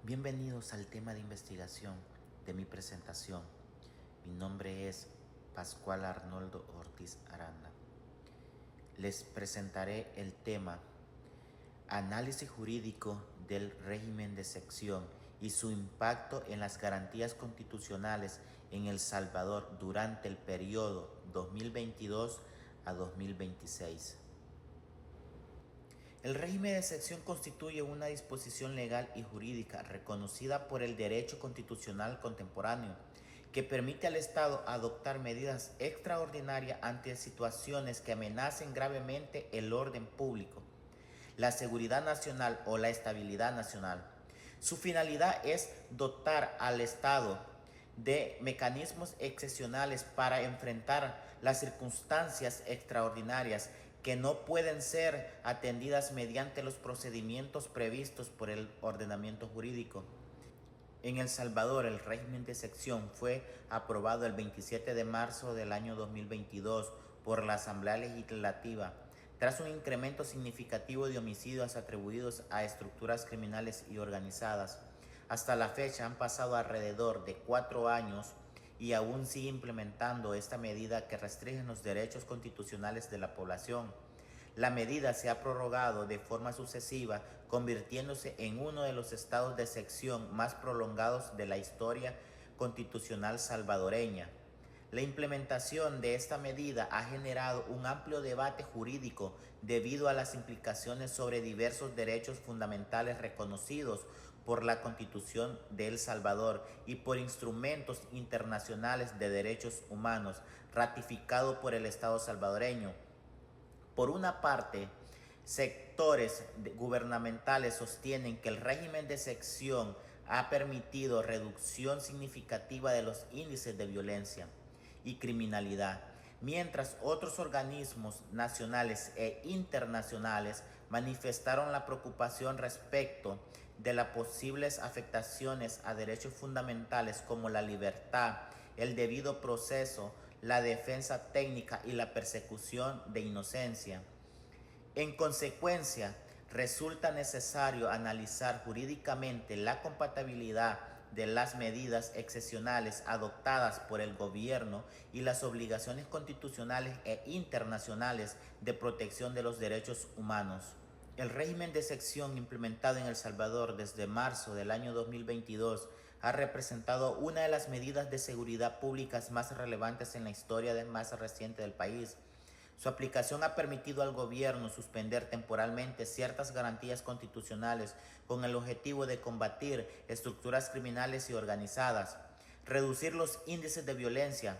Bienvenidos al tema de investigación de mi presentación. Mi nombre es Pascual Arnoldo Ortiz Aranda. Les presentaré el tema Análisis jurídico del régimen de sección y su impacto en las garantías constitucionales en El Salvador durante el periodo 2022 a 2026. El régimen de sección constituye una disposición legal y jurídica reconocida por el derecho constitucional contemporáneo que permite al Estado adoptar medidas extraordinarias ante situaciones que amenacen gravemente el orden público, la seguridad nacional o la estabilidad nacional. Su finalidad es dotar al Estado de mecanismos excepcionales para enfrentar las circunstancias extraordinarias que no pueden ser atendidas mediante los procedimientos previstos por el ordenamiento jurídico. En El Salvador, el régimen de sección fue aprobado el 27 de marzo del año 2022 por la Asamblea Legislativa, tras un incremento significativo de homicidios atribuidos a estructuras criminales y organizadas. Hasta la fecha han pasado alrededor de 4 años y aún sigue implementando esta medida que restringe los derechos constitucionales de la población. La medida se ha prorrogado de forma sucesiva, convirtiéndose en uno de los estados de sección más prolongados de la historia constitucional salvadoreña. La implementación de esta medida ha generado un amplio debate jurídico debido a las implicaciones sobre diversos derechos fundamentales reconocidos por la Constitución de El Salvador y por instrumentos internacionales de derechos humanos ratificados por el Estado salvadoreño. Por una parte, sectores gubernamentales sostienen que el régimen de sección ha permitido reducción significativa de los índices de violencia y criminalidad, mientras otros organismos nacionales e internacionales manifestaron la preocupación respecto de las posibles afectaciones a derechos fundamentales como la libertad, el debido proceso, la defensa técnica y la persecución de inocencia. En consecuencia, resulta necesario analizar jurídicamente la compatibilidad de las medidas excepcionales adoptadas por el gobierno y las obligaciones constitucionales e internacionales de protección de los derechos humanos. El régimen de sección implementado en El Salvador desde marzo del año 2022 ha representado una de las medidas de seguridad públicas más relevantes en la historia más reciente del país. Su aplicación ha permitido al gobierno suspender temporalmente ciertas garantías constitucionales con el objetivo de combatir estructuras criminales y organizadas, reducir los índices de violencia.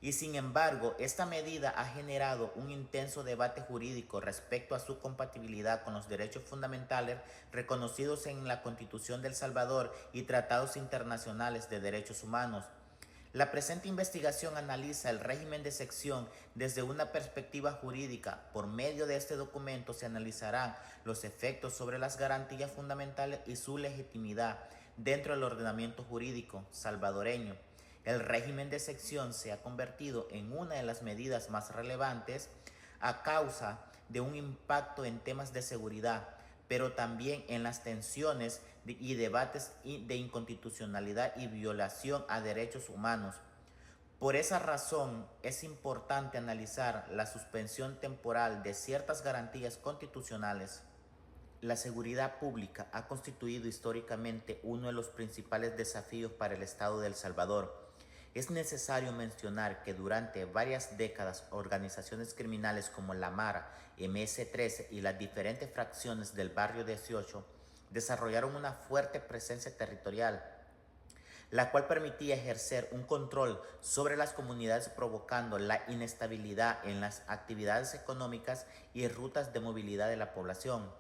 Y sin embargo, esta medida ha generado un intenso debate jurídico respecto a su compatibilidad con los derechos fundamentales reconocidos en la Constitución de El Salvador y tratados internacionales de derechos humanos. La presente investigación analiza el régimen de sección desde una perspectiva jurídica. Por medio de este documento se analizarán los efectos sobre las garantías fundamentales y su legitimidad dentro del ordenamiento jurídico salvadoreño. El régimen de sección se ha convertido en una de las medidas más relevantes a causa de un impacto en temas de seguridad, pero también en las tensiones y debates de inconstitucionalidad y violación a derechos humanos. Por esa razón, es importante analizar la suspensión temporal de ciertas garantías constitucionales. La seguridad pública ha constituido históricamente uno de los principales desafíos para el Estado de El Salvador. Es necesario mencionar que durante varias décadas organizaciones criminales como la MARA, MS-13 y las diferentes fracciones del Barrio 18 desarrollaron una fuerte presencia territorial, la cual permitía ejercer un control sobre las comunidades provocando la inestabilidad en las actividades económicas y rutas de movilidad de la población.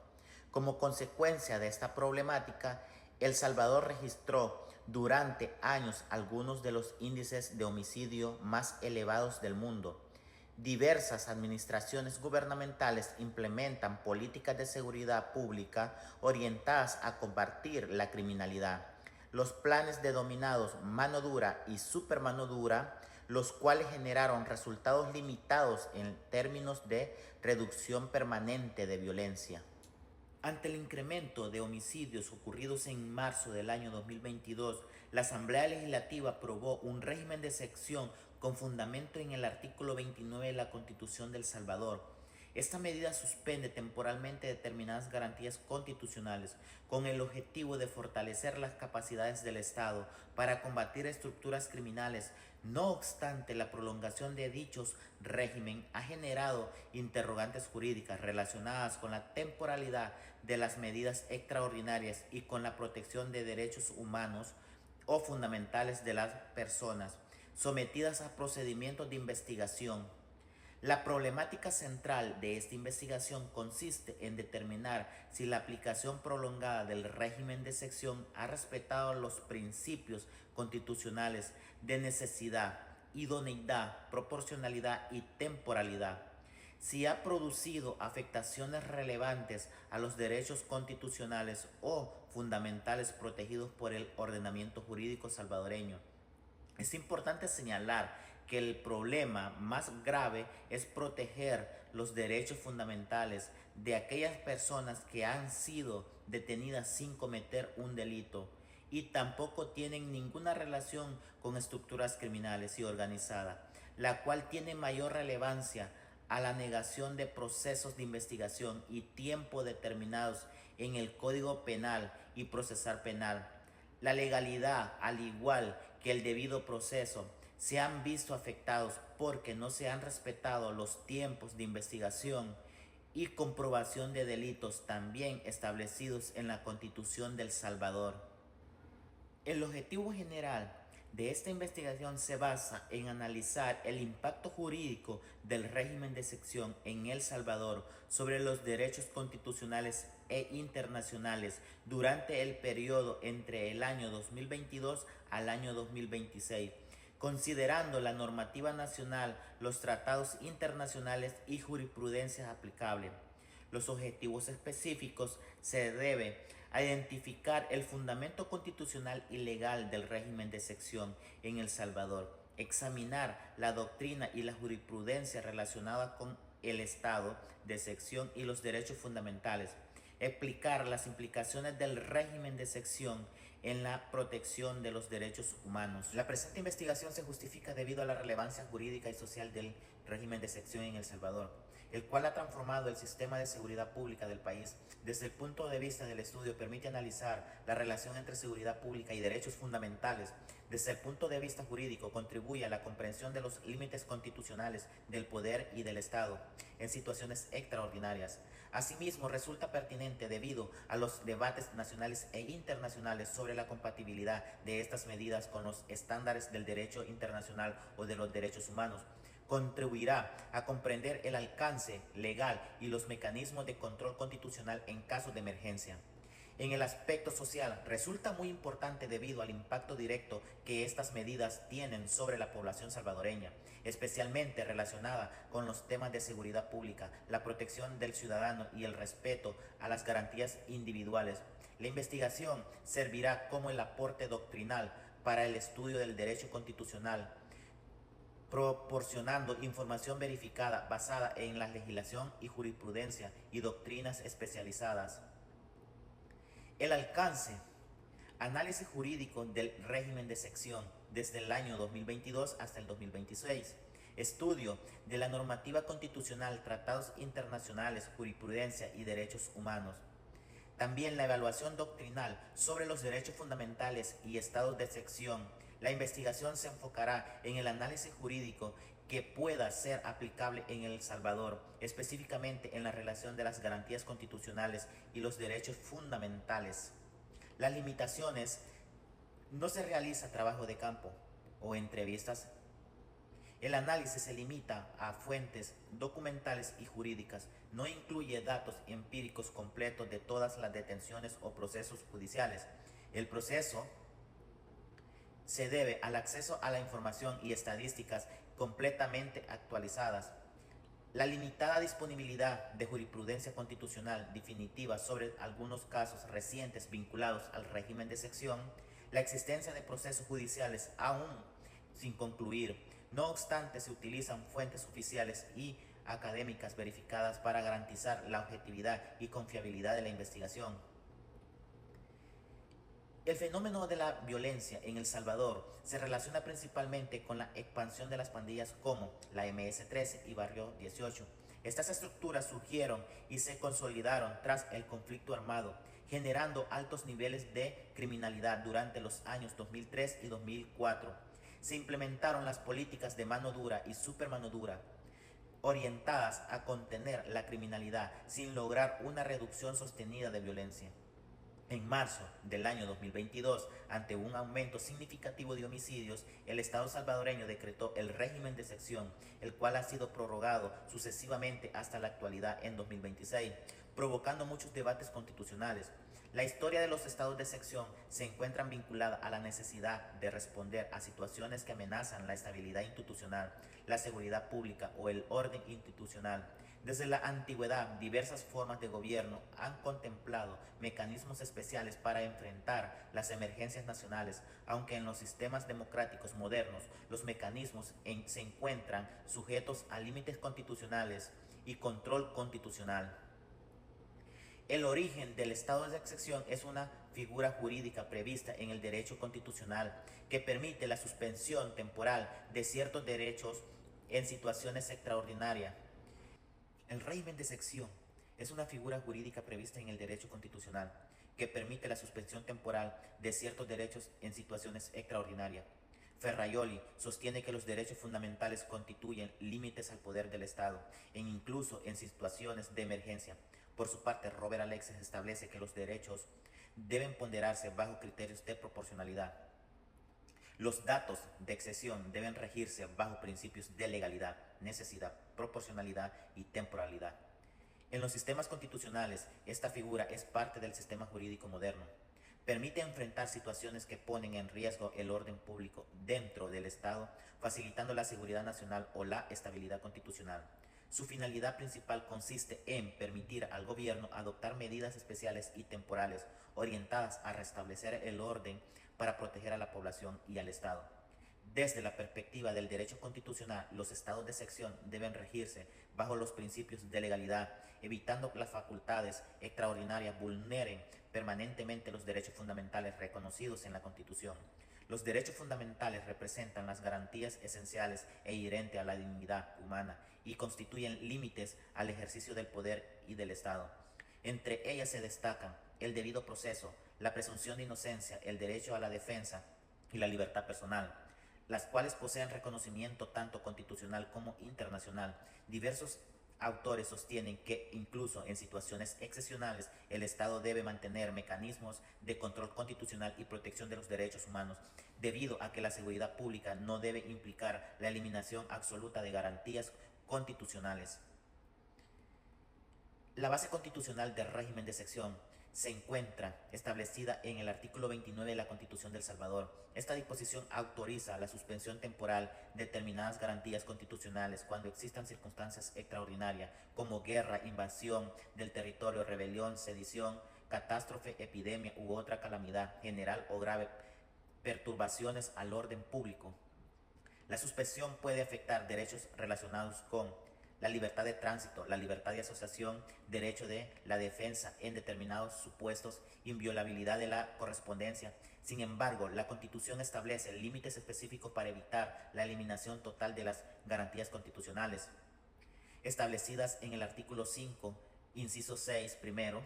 Como consecuencia de esta problemática, El Salvador registró durante años algunos de los índices de homicidio más elevados del mundo. Diversas administraciones gubernamentales implementan políticas de seguridad pública orientadas a combatir la criminalidad. Los planes denominados mano dura y super mano dura, los cuales generaron resultados limitados en términos de reducción permanente de violencia. Ante el incremento de homicidios ocurridos en marzo del año 2022, la Asamblea Legislativa aprobó un régimen de excepción con fundamento en el artículo 29 de la Constitución de El Salvador. Esta medida suspende temporalmente determinadas garantías constitucionales con el objetivo de fortalecer las capacidades del Estado para combatir estructuras criminales. No obstante, la prolongación de dichos régimen ha generado interrogantes jurídicas relacionadas con la temporalidad de las medidas extraordinarias y con la protección de derechos humanos o fundamentales de las personas sometidas a procedimientos de investigación. La problemática central de esta investigación consiste en determinar si la aplicación prolongada del régimen de excepción ha respetado los principios constitucionales de necesidad, idoneidad, proporcionalidad y temporalidad, si ha producido afectaciones relevantes a los derechos constitucionales o fundamentales protegidos por el ordenamiento jurídico salvadoreño. Es importante señalar que el problema más grave es proteger los derechos fundamentales de aquellas personas que han sido detenidas sin cometer un delito y tampoco tienen ninguna relación con estructuras criminales y organizadas, la cual tiene mayor relevancia a la negación de procesos de investigación y tiempo determinados en el Código Penal y Procesal Penal. La legalidad, al igual que el debido proceso, se han visto afectados porque no se han respetado los tiempos de investigación y comprobación de delitos también establecidos en la Constitución de El Salvador. El objetivo general de esta investigación se basa en analizar el impacto jurídico del régimen de excepción en El Salvador sobre los derechos constitucionales e internacionales durante el periodo entre el año 2022 al año 2026, considerando la normativa nacional, los tratados internacionales y jurisprudencia aplicable. Los objetivos específicos se debe a identificar el fundamento constitucional y legal del régimen de excepción en El Salvador, examinar la doctrina y la jurisprudencia relacionada con el estado de excepción y los derechos fundamentales, explicar las implicaciones del régimen de excepción en la protección de los derechos humanos. La presente investigación se justifica debido a la relevancia jurídica y social del régimen de excepción en El Salvador, el cual ha transformado el sistema de seguridad pública del país. Desde el punto de vista del estudio, permite analizar la relación entre seguridad pública y derechos fundamentales. Desde el punto de vista jurídico, contribuye a la comprensión de los límites constitucionales del poder y del Estado en situaciones extraordinarias. Asimismo, resulta pertinente debido a los debates nacionales e internacionales sobre la compatibilidad de estas medidas con los estándares del derecho internacional o de los derechos humanos. Contribuirá a comprender el alcance legal y los mecanismos de control constitucional en casos de emergencia. En el aspecto social, resulta muy importante debido al impacto directo que estas medidas tienen sobre la población salvadoreña, especialmente relacionada con los temas de seguridad pública, la protección del ciudadano y el respeto a las garantías individuales. La investigación servirá como el aporte doctrinal para el estudio del derecho constitucional, proporcionando información verificada basada en la legislación y jurisprudencia y doctrinas especializadas. El alcance. Análisis jurídico del régimen de excepción desde el año 2022 hasta el 2026. Estudio de la normativa constitucional, tratados internacionales, jurisprudencia y derechos humanos. También la evaluación doctrinal sobre los derechos fundamentales y estados de excepción. La investigación se enfocará en el análisis jurídico que pueda ser aplicable en El Salvador, específicamente en la relación de las garantías constitucionales y los derechos fundamentales. Las limitaciones: no se realiza trabajo de campo o entrevistas. El análisis se limita a fuentes documentales y jurídicas, no incluye datos empíricos completos de todas las detenciones o procesos judiciales. El proceso se debe al acceso a la información y estadísticas completamente actualizadas. La limitada disponibilidad de jurisprudencia constitucional definitiva sobre algunos casos recientes vinculados al régimen de excepción. La existencia de procesos judiciales aún sin concluir. No obstante, se utilizan fuentes oficiales y académicas verificadas para garantizar la objetividad y confiabilidad de la investigación. El fenómeno de la violencia en El Salvador se relaciona principalmente con la expansión de las pandillas como la MS-13 y Barrio 18. Estas estructuras surgieron y se consolidaron tras el conflicto armado, generando altos niveles de criminalidad durante los años 2003 y 2004. Se implementaron las políticas de mano dura y supermano dura, orientadas a contener la criminalidad sin lograr una reducción sostenida de violencia. En marzo del año 2022, ante un aumento significativo de homicidios, el Estado salvadoreño decretó el régimen de excepción, el cual ha sido prorrogado sucesivamente hasta la actualidad en 2026, provocando muchos debates constitucionales. La historia de los estados de excepción se encuentra vinculada a la necesidad de responder a situaciones que amenazan la estabilidad institucional, la seguridad pública o el orden institucional. Desde la antigüedad, diversas formas de gobierno han contemplado mecanismos especiales para enfrentar las emergencias nacionales, aunque en los sistemas democráticos modernos los mecanismos se encuentran sujetos a límites constitucionales y control constitucional. El origen del estado de excepción es una figura jurídica prevista en el derecho constitucional que permite la suspensión temporal de ciertos derechos en situaciones extraordinarias. El régimen de excepción es una figura jurídica prevista en el derecho constitucional que permite la suspensión temporal de ciertos derechos en situaciones extraordinarias. Ferraioli sostiene que los derechos fundamentales constituyen límites al poder del Estado, e incluso en situaciones de emergencia. Por su parte, Robert Alexis establece que los derechos deben ponderarse bajo criterios de proporcionalidad. Los datos de excepción deben regirse bajo principios de legalidad, necesidad, proporcionalidad y temporalidad. En los sistemas constitucionales, esta figura es parte del sistema jurídico moderno. Permite enfrentar situaciones que ponen en riesgo el orden público dentro del Estado, facilitando la seguridad nacional o la estabilidad constitucional. Su finalidad principal consiste en permitir al gobierno adoptar medidas especiales y temporales orientadas a restablecer el orden para proteger a la población y al Estado. Desde la perspectiva del derecho constitucional, los estados de excepción deben regirse bajo los principios de legalidad, evitando que las facultades extraordinarias vulneren permanentemente los derechos fundamentales reconocidos en la Constitución. Los derechos fundamentales representan las garantías esenciales e inherentes a la dignidad humana y constituyen límites al ejercicio del poder y del Estado. Entre ellas se destacan el debido proceso, la presunción de inocencia, el derecho a la defensa y la libertad personal, las cuales poseen reconocimiento tanto constitucional como internacional. Diversos autores sostienen que incluso en situaciones excepcionales el Estado debe mantener mecanismos de control constitucional y protección de los derechos humanos, debido a que la seguridad pública no debe implicar la eliminación absoluta de garantías constitucionales. La base constitucional del régimen de excepción se encuentra establecida en el artículo 29 de la Constitución de El Salvador. Esta disposición autoriza la suspensión temporal de determinadas garantías constitucionales cuando existan circunstancias extraordinarias como guerra, invasión del territorio, rebelión, sedición, catástrofe, epidemia u otra calamidad general o grave, perturbaciones al orden público. La suspensión puede afectar derechos relacionados con la libertad de tránsito, la libertad de asociación, derecho de la defensa en determinados supuestos, inviolabilidad de la correspondencia. Sin embargo, la Constitución establece límites específicos para evitar la eliminación total de las garantías constitucionales, establecidas en el artículo 5, inciso 6, primero,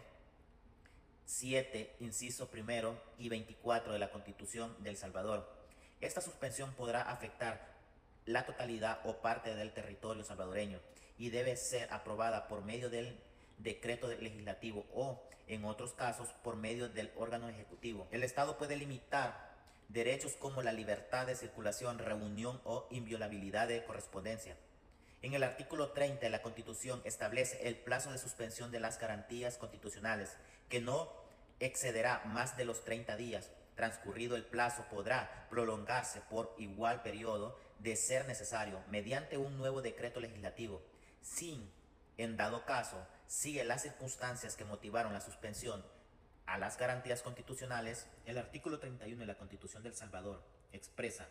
7, inciso primero y 24 de la Constitución de El Salvador. Esta suspensión podrá afectar la totalidad o parte del territorio salvadoreño y debe ser aprobada por medio del decreto legislativo o, en otros casos, por medio del órgano ejecutivo. El Estado puede limitar derechos como la libertad de circulación, reunión o inviolabilidad de correspondencia. En el artículo 30 de la Constitución establece el plazo de suspensión de las garantías constitucionales, que no excederá más de los 30 días. Transcurrido el plazo, podrá prolongarse por igual periodo de ser necesario mediante un nuevo decreto legislativo. Si, en dado caso, sigue las circunstancias que motivaron la suspensión a las garantías constitucionales, el artículo 31 de la Constitución de El Salvador expresa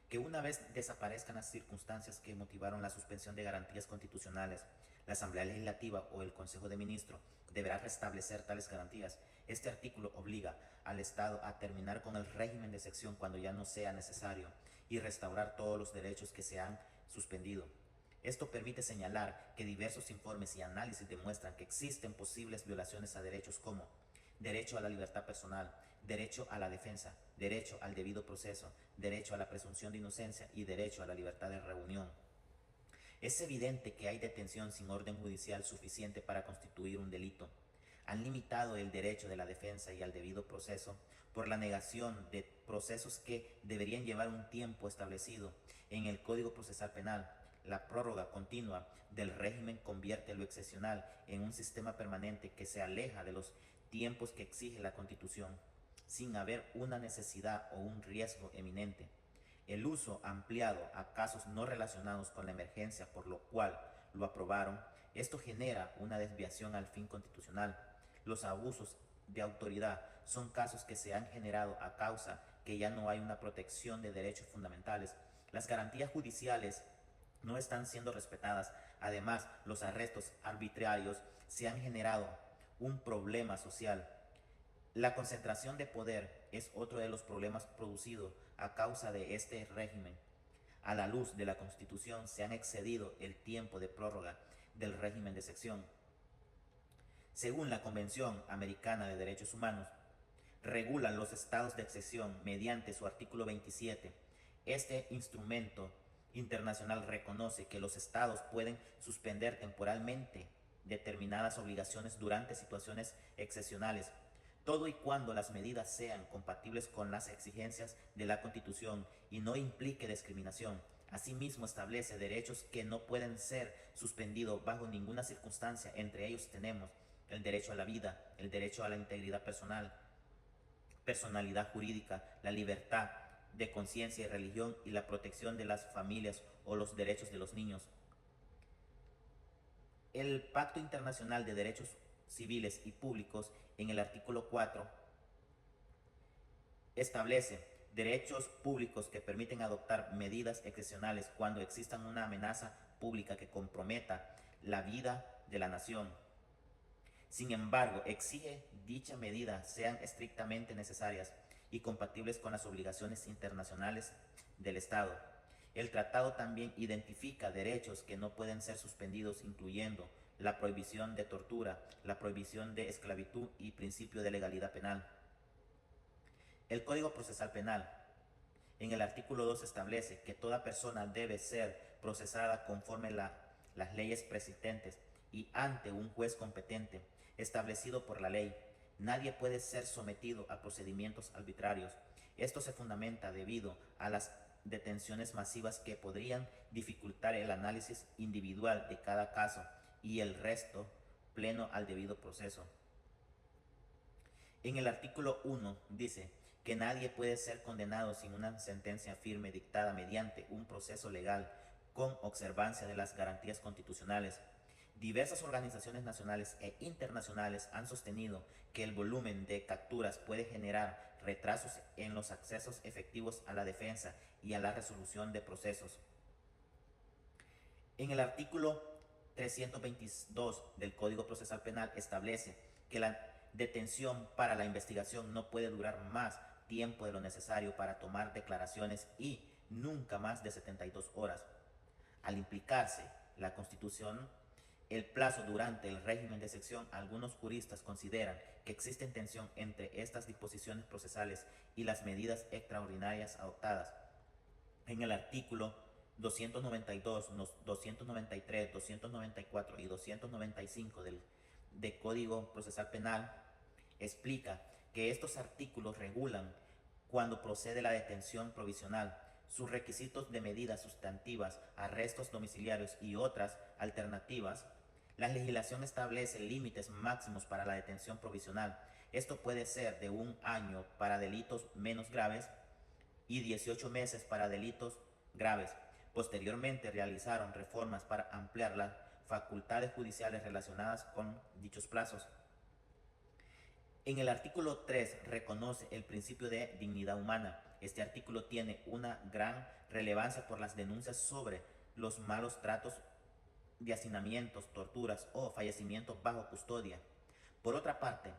que una vez desaparezcan las circunstancias que motivaron la suspensión de garantías constitucionales, la Asamblea Legislativa o el Consejo de Ministros deberá restablecer tales garantías. Este artículo obliga al Estado a terminar con el régimen de excepción cuando ya no sea necesario y restaurar todos los derechos que se han suspendido. Esto permite señalar que diversos informes y análisis demuestran que existen posibles violaciones a derechos como derecho a la libertad personal, derecho a la defensa, derecho al debido proceso, derecho a la presunción de inocencia y derecho a la libertad de reunión. Es evidente que hay detención sin orden judicial suficiente para constituir un delito. Han limitado el derecho de la defensa y al debido proceso por la negación de procesos que deberían llevar un tiempo establecido en el Código Procesal Penal. La prórroga continua del régimen convierte lo excepcional en un sistema permanente que se aleja de los tiempos que exige la Constitución, sin haber una necesidad o un riesgo eminente. El uso ampliado a casos no relacionados con la emergencia, por lo cual lo aprobaron, esto genera una desviación al fin constitucional. Los abusos de autoridad son casos que se han generado a causa que ya no hay una protección de derechos fundamentales. Las garantías judiciales no están siendo respetadas. Además, los arrestos arbitrarios se han generado un problema social. La concentración de poder es otro de los problemas producidos a causa de este régimen. A la luz de la Constitución se han excedido el tiempo de prórroga del régimen de excepción. Según la Convención Americana de Derechos Humanos, regulan los estados de excepción mediante su artículo 27. Este instrumento internacional reconoce que los estados pueden suspender temporalmente determinadas obligaciones durante situaciones excepcionales, todo y cuando las medidas sean compatibles con las exigencias de la Constitución y no implique discriminación. Asimismo, establece derechos que no pueden ser suspendidos bajo ninguna circunstancia. Entre ellos tenemos el derecho a la vida, el derecho a la integridad personal, personalidad jurídica, la libertad de conciencia y religión y la protección de las familias o los derechos de los niños. El Pacto Internacional de Derechos Civiles y Públicos, en el artículo 4, establece derechos públicos que permiten adoptar medidas excepcionales cuando existan una amenaza pública que comprometa la vida de la nación. Sin embargo, exige dicha medida sean estrictamente necesarias y compatibles con las obligaciones internacionales del Estado. El tratado también identifica derechos que no pueden ser suspendidos, incluyendo la prohibición de tortura, la prohibición de esclavitud y principio de legalidad penal. El Código Procesal Penal, en el artículo 2, establece que toda persona debe ser procesada conforme las leyes preexistentes y ante un juez competente establecido por la ley. Nadie puede ser sometido a procedimientos arbitrarios. Esto se fundamenta debido a las detenciones masivas que podrían dificultar el análisis individual de cada caso y el resto pleno al debido proceso. En el artículo 1 dice que nadie puede ser condenado sin una sentencia firme dictada mediante un proceso legal con observancia de las garantías constitucionales. Diversas organizaciones nacionales e internacionales han sostenido que el volumen de capturas puede generar retrasos en los accesos efectivos a la defensa y a la resolución de procesos. En el artículo 322 del Código Procesal Penal establece que la detención para la investigación no puede durar más tiempo de lo necesario para tomar declaraciones y nunca más de 72 horas. Al implicarse la Constitución el plazo durante el régimen de excepción, algunos juristas consideran que existe tensión entre estas disposiciones procesales y las medidas extraordinarias adoptadas. En el artículo 292, 293, 294 y 295 del Código Procesal Penal explica que estos artículos regulan cuando procede la detención provisional, sus requisitos de medidas sustantivas, arrestos domiciliarios y otras alternativas. La legislación establece límites máximos para la detención provisional. Esto puede ser de 1 año para delitos menos graves y 18 meses para delitos graves. Posteriormente realizaron reformas para ampliar las facultades judiciales relacionadas con dichos plazos. En el artículo 3 reconoce el principio de dignidad humana. Este artículo tiene una gran relevancia por las denuncias sobre los malos tratos de hacinamientos, torturas o fallecimientos bajo custodia. Por otra parte,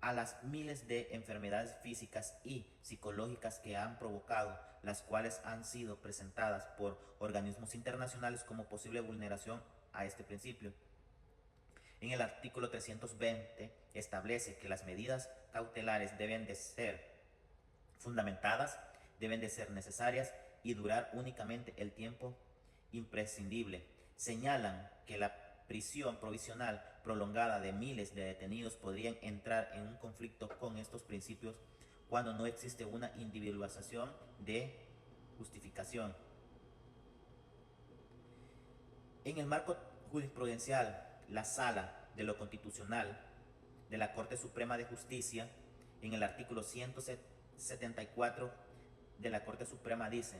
a las miles de enfermedades físicas y psicológicas que han provocado, las cuales han sido presentadas por organismos internacionales como posible vulneración a este principio. En el artículo 320 establece que las medidas cautelares deben de ser fundamentadas, deben de ser necesarias y durar únicamente el tiempo imprescindible. Señalan que la prisión provisional prolongada de miles de detenidos podrían entrar en un conflicto con estos principios cuando no existe una individualización de justificación. En el marco jurisprudencial, la Sala de lo Constitucional de la Corte Suprema de Justicia, en el artículo 174 de la Corte Suprema dice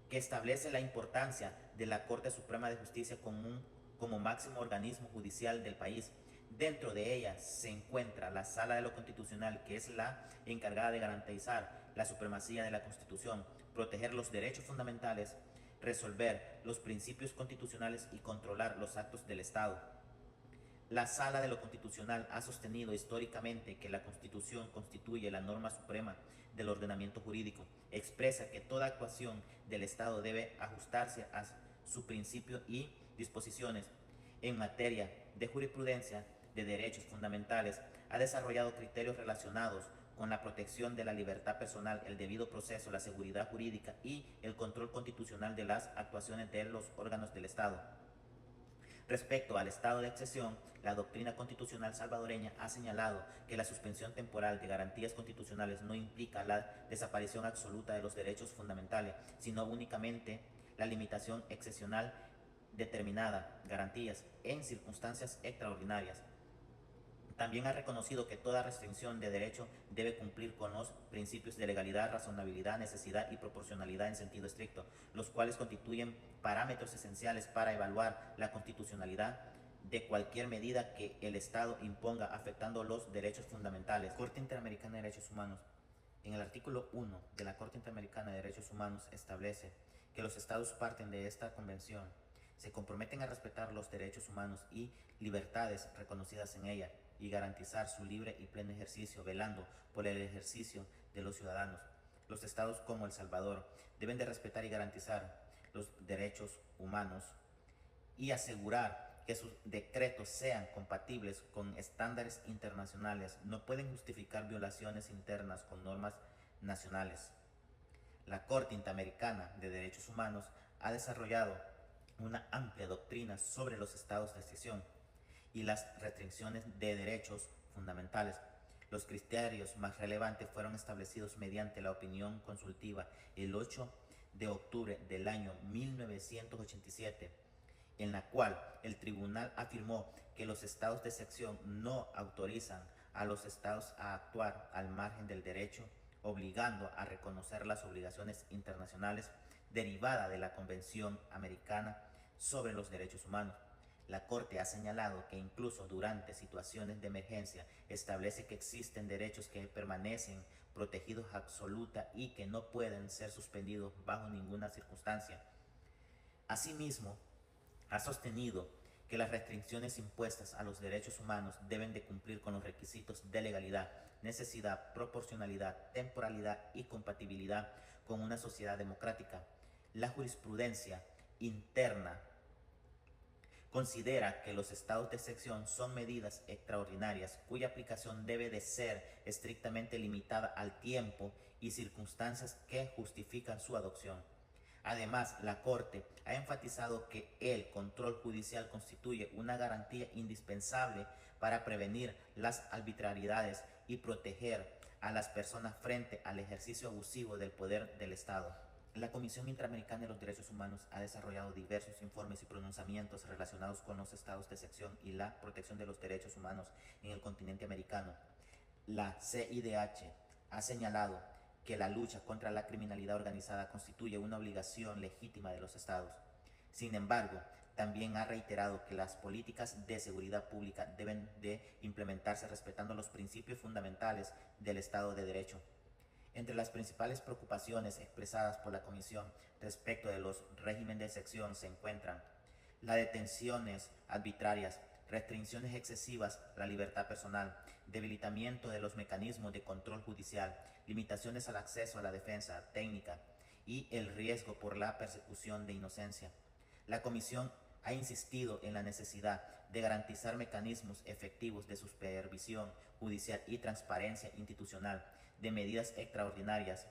que establece la importancia de la Corte Suprema de Justicia como máximo organismo judicial del país. Dentro de ella se encuentra la Sala de lo Constitucional, que es la encargada de garantizar la supremacía de la Constitución, proteger los derechos fundamentales, resolver los principios constitucionales y controlar los actos del Estado. La Sala de lo Constitucional ha sostenido históricamente que la Constitución constituye la norma suprema del ordenamiento jurídico. Expresa que toda actuación del Estado debe ajustarse a su principio y disposiciones. En materia de jurisprudencia de derechos fundamentales, ha desarrollado criterios relacionados con la protección de la libertad personal, el debido proceso, la seguridad jurídica y el control constitucional de las actuaciones de los órganos del Estado. Respecto al estado de excepción, la doctrina constitucional salvadoreña ha señalado que la suspensión temporal de garantías constitucionales no implica la desaparición absoluta de los derechos fundamentales, sino únicamente la limitación excepcional determinada, garantías en circunstancias extraordinarias. También ha reconocido que toda restricción de derecho debe cumplir con los principios de legalidad, razonabilidad, necesidad y proporcionalidad en sentido estricto, los cuales constituyen parámetros esenciales para evaluar la constitucionalidad de cualquier medida que el Estado imponga afectando los derechos fundamentales. Corte Interamericana de Derechos Humanos. En el artículo 1 de la Corte Interamericana de Derechos Humanos establece que los Estados parten de esta convención se comprometen a respetar los derechos humanos y libertades reconocidas en ella y garantizar su libre y pleno ejercicio, velando por el ejercicio de los ciudadanos. Los estados como El Salvador deben de respetar y garantizar los derechos humanos y asegurar que sus decretos sean compatibles con estándares internacionales. No pueden justificar violaciones internas con normas nacionales. La Corte Interamericana de Derechos Humanos ha desarrollado una amplia doctrina sobre los estados de excepción y las restricciones de derechos fundamentales. Los criterios más relevantes fueron establecidos mediante la opinión consultiva el 8 de octubre del año 1987, en la cual el tribunal afirmó que los estados de excepción no autorizan a los estados a actuar al margen del derecho, obligando a reconocer las obligaciones internacionales derivadas de la Convención Americana sobre los Derechos Humanos. La Corte ha señalado que incluso durante situaciones de emergencia establece que existen derechos que permanecen protegidos absoluta y que no pueden ser suspendidos bajo ninguna circunstancia. Asimismo, ha sostenido que las restricciones impuestas a los derechos humanos deben de cumplir con los requisitos de legalidad, necesidad, proporcionalidad, temporalidad y compatibilidad con una sociedad democrática. La jurisprudencia interna considera que los estados de excepción son medidas extraordinarias cuya aplicación debe de ser estrictamente limitada al tiempo y circunstancias que justifican su adopción. Además, la Corte ha enfatizado que el control judicial constituye una garantía indispensable para prevenir las arbitrariedades y proteger a las personas frente al ejercicio abusivo del poder del Estado. La Comisión Interamericana de los Derechos Humanos ha desarrollado diversos informes y pronunciamientos relacionados con los estados de excepción y la protección de los derechos humanos en el continente americano. La CIDH ha señalado que la lucha contra la criminalidad organizada constituye una obligación legítima de los estados. Sin embargo, también ha reiterado que las políticas de seguridad pública deben de implementarse respetando los principios fundamentales del Estado de Derecho. Entre las principales preocupaciones expresadas por la Comisión respecto de los regímenes de excepción se encuentran las detenciones arbitrarias, restricciones excesivas a la libertad personal, debilitamiento de los mecanismos de control judicial, limitaciones al acceso a la defensa técnica y el riesgo por la persecución de inocencia. La Comisión ha insistido en la necesidad de garantizar mecanismos efectivos de supervisión judicial y transparencia institucional de medidas extraordinarias.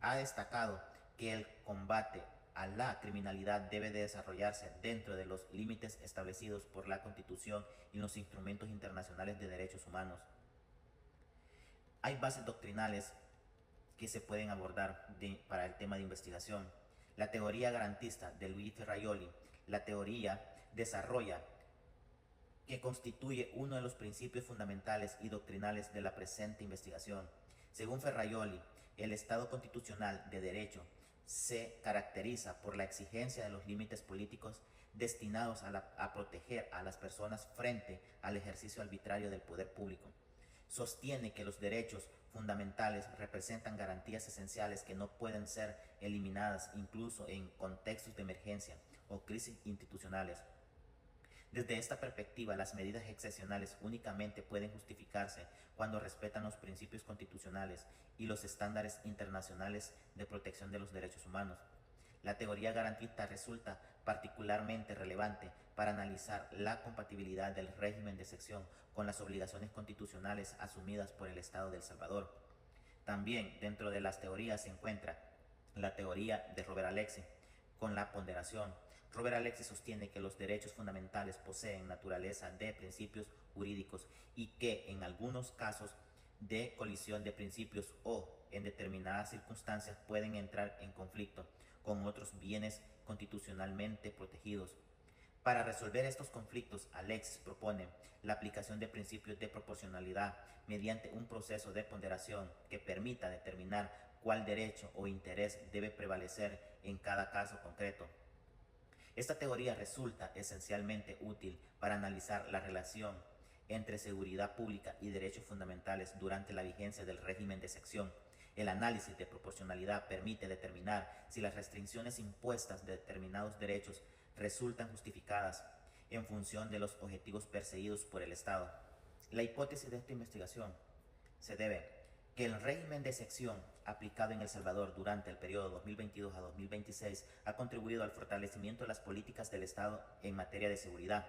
Ha destacado que el combate a la criminalidad debe de desarrollarse dentro de los límites establecidos por la Constitución y los instrumentos internacionales de derechos humanos. Hay bases doctrinales que se pueden abordar para el tema de investigación. La teoría garantista de Luis Ferraioli, la teoría desarrolla que constituye uno de los principios fundamentales y doctrinales de la presente investigación. Según Ferraioli, el Estado constitucional de derecho se caracteriza por la exigencia de los límites políticos destinados a proteger a las personas frente al ejercicio arbitrario del poder público. Sostiene que los derechos fundamentales representan garantías esenciales que no pueden ser eliminadas incluso en contextos de emergencia o crisis institucionales. Desde esta perspectiva, las medidas excepcionales únicamente pueden justificarse cuando respetan los principios constitucionales y los estándares internacionales de protección de los derechos humanos. La teoría garantista resulta particularmente relevante para analizar la compatibilidad del régimen de excepción con las obligaciones constitucionales asumidas por el Estado de El Salvador. También dentro de las teorías se encuentra la teoría de Robert Alexy, con la ponderación. Robert Alexy sostiene que los derechos fundamentales poseen naturaleza de principios jurídicos y que en algunos casos de colisión de principios o en determinadas circunstancias pueden entrar en conflicto con otros bienes constitucionalmente protegidos. Para resolver estos conflictos, Alexis propone la aplicación de principios de proporcionalidad mediante un proceso de ponderación que permita determinar cuál derecho o interés debe prevalecer en cada caso concreto. Esta teoría resulta esencialmente útil para analizar la relación entre seguridad pública y derechos fundamentales durante la vigencia del régimen de excepción. El análisis de proporcionalidad permite determinar si las restricciones impuestas de determinados derechos resultan justificadas en función de los objetivos perseguidos por el Estado. La hipótesis de esta investigación se debe que el régimen de excepción aplicado en El Salvador durante el periodo 2022 a 2026 ha contribuido al fortalecimiento de las políticas del Estado en materia de seguridad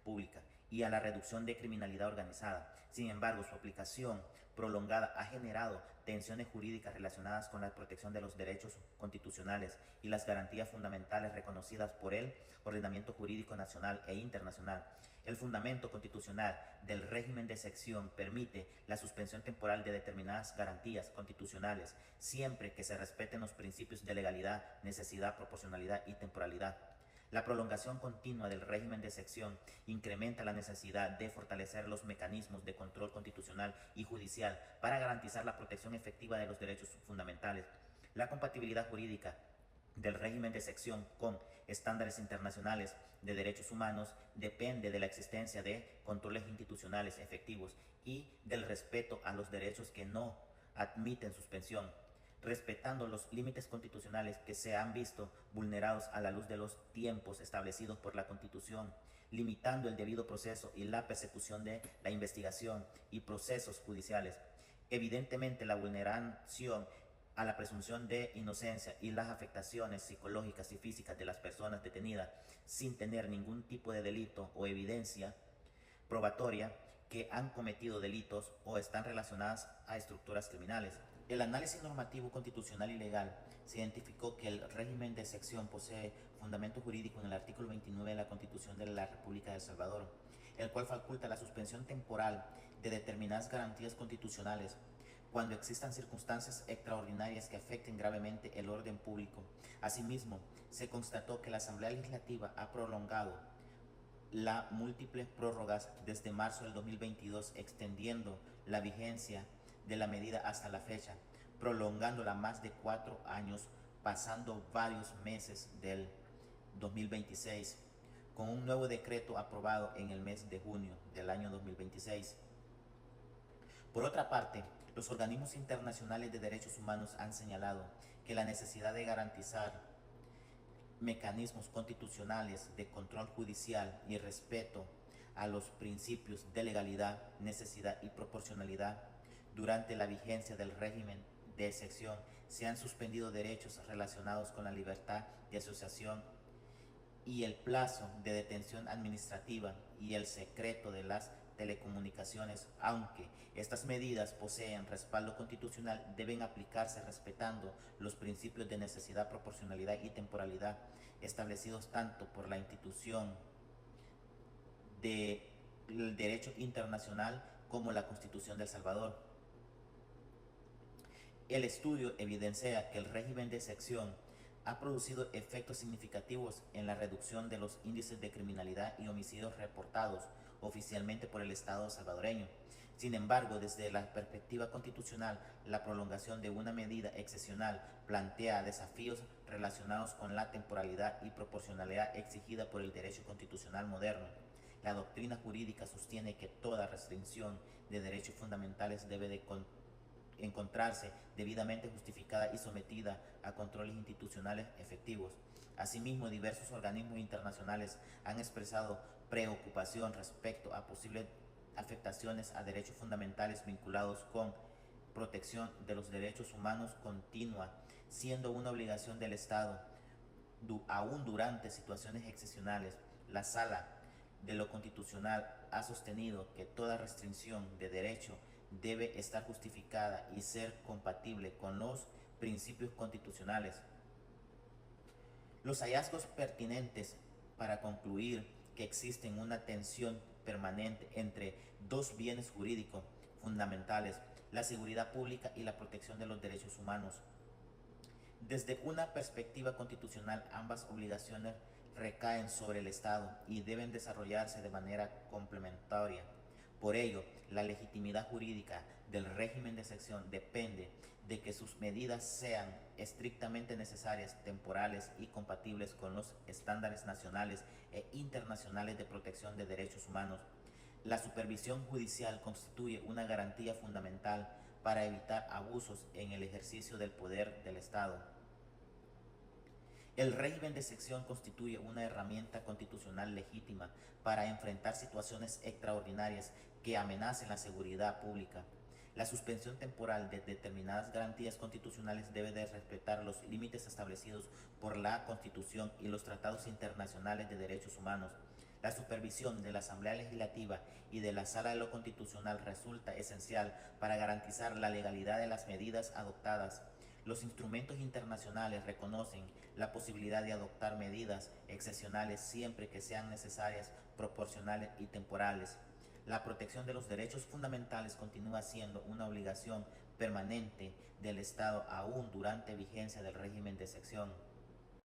pública y a la reducción de criminalidad organizada. Sin embargo, su aplicación prolongada ha generado tensiones jurídicas relacionadas con la protección de los derechos constitucionales y las garantías fundamentales reconocidas por el ordenamiento jurídico nacional e internacional. El fundamento constitucional del régimen de excepción permite la suspensión temporal de determinadas garantías constitucionales, siempre que se respeten los principios de legalidad, necesidad, proporcionalidad y temporalidad. La prolongación continua del régimen de excepción incrementa la necesidad de fortalecer los mecanismos de control constitucional y judicial para garantizar la protección efectiva de los derechos fundamentales. La compatibilidad jurídica del régimen de excepción con estándares internacionales de derechos humanos depende de la existencia de controles institucionales efectivos y del respeto a los derechos que no admiten suspensión, respetando los límites constitucionales que se han visto vulnerados a la luz de los tiempos establecidos por la Constitución, limitando el debido proceso y la persecución de la investigación y procesos judiciales. Evidentemente, la vulneración a la presunción de inocencia y las afectaciones psicológicas y físicas de las personas detenidas sin tener ningún tipo de delito o evidencia probatoria que han cometido delitos o están relacionadas a estructuras criminales. El análisis normativo constitucional y legal se identificó que el régimen de excepción posee fundamento jurídico en el artículo 29 de la Constitución de la República de El Salvador, el cual faculta la suspensión temporal de determinadas garantías constitucionales cuando existan circunstancias extraordinarias que afecten gravemente el orden público. Asimismo, se constató que la Asamblea Legislativa ha prolongado las múltiples prórrogas desde marzo del 2022, extendiendo la vigencia de la medida hasta la fecha, prolongándola más de 4 años, pasando varios meses del 2026, con un nuevo decreto aprobado en el mes de junio del año 2026. Por otra parte, Los organismos internacionales de derechos humanos han señalado que la necesidad de garantizar mecanismos constitucionales de control judicial y respeto a los principios de legalidad, necesidad y proporcionalidad durante la vigencia del régimen de excepción se han suspendido derechos relacionados con la libertad de asociación y el plazo de detención administrativa y el secreto de las telecomunicaciones. Aunque estas medidas poseen respaldo constitucional, deben aplicarse respetando los principios de necesidad, proporcionalidad y temporalidad establecidos tanto por la institución del derecho internacional como la Constitución de El Salvador. El estudio evidencia que el régimen de excepción ha producido efectos significativos en la reducción de los índices de criminalidad y homicidios reportados oficialmente por el Estado salvadoreño. Sin embargo, desde la perspectiva constitucional, la prolongación de una medida excepcional plantea desafíos relacionados con la temporalidad y proporcionalidad exigida por el derecho constitucional moderno. La doctrina jurídica sostiene que toda restricción de derechos fundamentales debe de encontrarse debidamente justificada y sometida a controles institucionales efectivos. Asimismo, diversos organismos internacionales han expresado preocupación respecto a posibles afectaciones a derechos fundamentales vinculados con protección de los derechos humanos continua, siendo una obligación del Estado, aún durante situaciones excepcionales. La Sala de lo Constitucional ha sostenido que toda restricción de derecho debe estar justificada y ser compatible con los principios constitucionales. Los hallazgos pertinentes para concluir que existe una tensión permanente entre dos bienes jurídicos fundamentales, la seguridad pública y la protección de los derechos humanos. Desde una perspectiva constitucional, ambas obligaciones recaen sobre el Estado y deben desarrollarse de manera complementaria. Por ello, la legitimidad jurídica del régimen de excepción depende de que sus medidas sean estrictamente necesarias, temporales y compatibles con los estándares nacionales e internacionales de protección de derechos humanos. La supervisión judicial constituye una garantía fundamental para evitar abusos en el ejercicio del poder del Estado. El régimen de excepción constituye una herramienta constitucional legítima para enfrentar situaciones extraordinarias que amenacen la seguridad pública. La suspensión temporal de determinadas garantías constitucionales debe de respetar los límites establecidos por la Constitución y los tratados internacionales de derechos humanos. La supervisión de la Asamblea Legislativa y de la Sala de lo Constitucional resulta esencial para garantizar la legalidad de las medidas adoptadas. Los instrumentos internacionales reconocen la posibilidad de adoptar medidas excepcionales siempre que sean necesarias, proporcionales y temporales. La protección de los derechos fundamentales continúa siendo una obligación permanente del Estado aún durante vigencia del régimen de excepción.